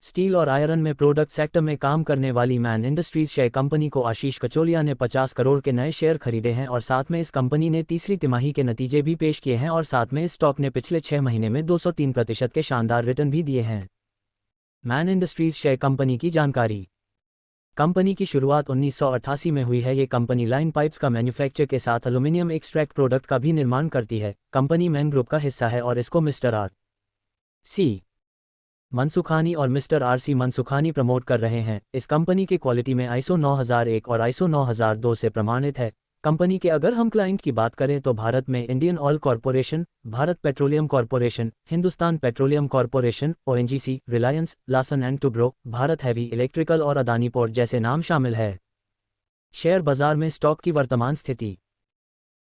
Steel और iron में product sector में काम करने वाली मैन इंडस्ट्रीज शेयर कंपनी को आशीष कचोलिया ने 50 करोड़ के नए शेयर खरीदे हैं और साथ में इस कंपनी ने तीसरी तिमाही के नतीजे भी पेश किए हैं और साथ में इस स्टॉक ने पिछले 6 महीने में 203% के शानदार रिटर्न भी दिए हैं। मैन इंडस्ट्रीज शेयर कंपनी की जानकारी। कंपनी की शुरुआत 1988 में हुई है। ये कंपनी लाइन पाइप्स का मैन्युफैक्चर के साथ एल्यूमिनियम एक्सट्रैक्ट प्रोडक्ट का भी निर्माण करती है। कंपनी मैन ग्रुप का हिस्सा है और इसको मिस्टर आर सी मनसुखानी और mister R C Mansukhani promote कर रहे हैं। इस कंपनी की क्वालिटी में ISO 9001 और ISO 9002 से प्रमाणित है। कंपनी के अगर हम क्लाइंट की बात करें तो भारत में Indian oil corporation, Bharat petroleum corporation, Hindustan petroleum corporation, ONGC, Reliance, Larsen and Toubro, Bharat heavy electrical और अदानी पोर्ट जैसे नाम शामिल है। शेयर बाजार में स्टॉक की वर्तमान स्थिति।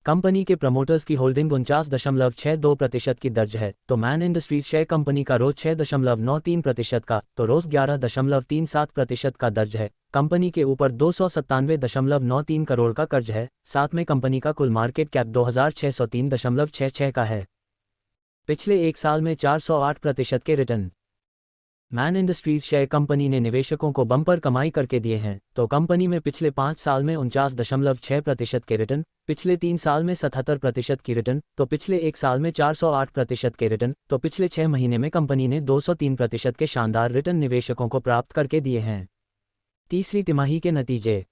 कंपनी के प्रमोटर्स की होल्डिंग 49.62% की दर्ज है, तो मैन इंडस्ट्रीज शेयर कंपनी का रोज 6.93% का, तो रोज 11.37% का दर्ज है। कंपनी के ऊपर 297.93 करोड़ का कर्ज है। साथ में कंपनी का कुल मार्केट कैप 2603.66 का है। पिछले एक साल में 408% के return. Man industries share company ने निवेशकों को बम्पर कमाई करके दिए हैं, तो कंपनी में पिछले 5 साल में 49.6% के रिटर्न, पिछले 3 साल में 77% की रिटर्न, तो पिछले 1 साल में 408% के रिटर्न, तो पिछले 6 महीने में कंपनी ने 203% के शानदार रिटर्न निवेशकों को प्राप्त करके दिए हैं। तीसरी तिमाही के नतीजे।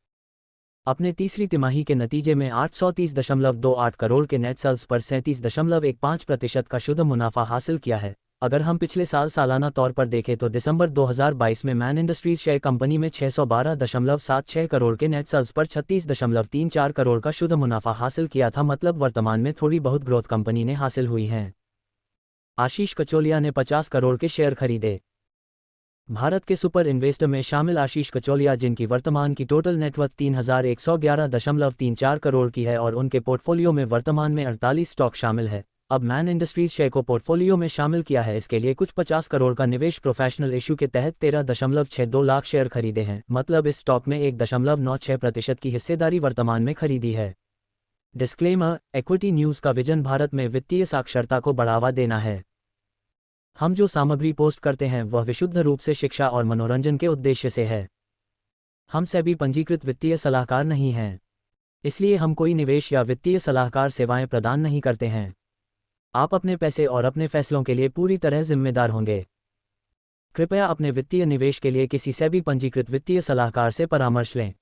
अपने तीसरी तिमाही के नतीजे में 830.28 करोड़ के नेट सेल्स पर 37.15% का शुद्ध मुनाफा हासिल किया है। अगर हम पिछले साल सालाना तौर पर देखें तो दिसंबर 2022 में मैन इंडस्ट्रीज शेयर कंपनी में 612.76 करोड़ के नेट सेल्स पर 36.34 करोड़ का शुद्ध मुनाफा हासिल किया था। मतलब वर्तमान में थोड़ी बहुत ग्रोथ कंपनी ने हासिल हुई है। आशीष कचोलिया ने 50 करोड़ के शेयर खरीदे। भारत के सुपर इन्वेस्टर में शामिल आशीष कचोलिया, जिनकी वर्तमान की टोटल नेटवर्थ 3111.34 करोड़ की है और उनके पोर्टफोलियो में वर्तमान में 48 स्टॉक शामिल है, अब मैन इंडस्ट्रीज शेयर को पोर्टफोलियो में शामिल किया है। इसके लिए कुछ 50 करोड़ का निवेश प्रोफेशनल इशू के तहत 13.62 लाख शेयर खरीदे हैं। मतलब इस स्टॉक में 1.96% की हिस्सेदारी वर्तमान में खरीदी है। डिस्क्लेमर, इक्विटी न्यूज़ का विजन भारत में वित्तीय साक्षरता को बढ़ावा देना है। हम जो सामग्री पोस्ट करते हैं वह विशुद्ध रूप से शिक्षा और मनोरंजन के उद्देश्य से है। हम सेबी पंजीकृत वित्तीय सलाहकार नहीं हैं, इसलिए हम कोई निवेश या वित्तीय सलाहकार सेवाएं प्रदान नहीं करते हैं। आप अपने पैसे और अपने फैसलों के लिए पूरी तरह जिम्मेदार होंगे। कृपया अपने वित्तीय निवेश के लिए किसी सेबी पंजीकृत वित्तीय सलाहकार से परामर्श लें।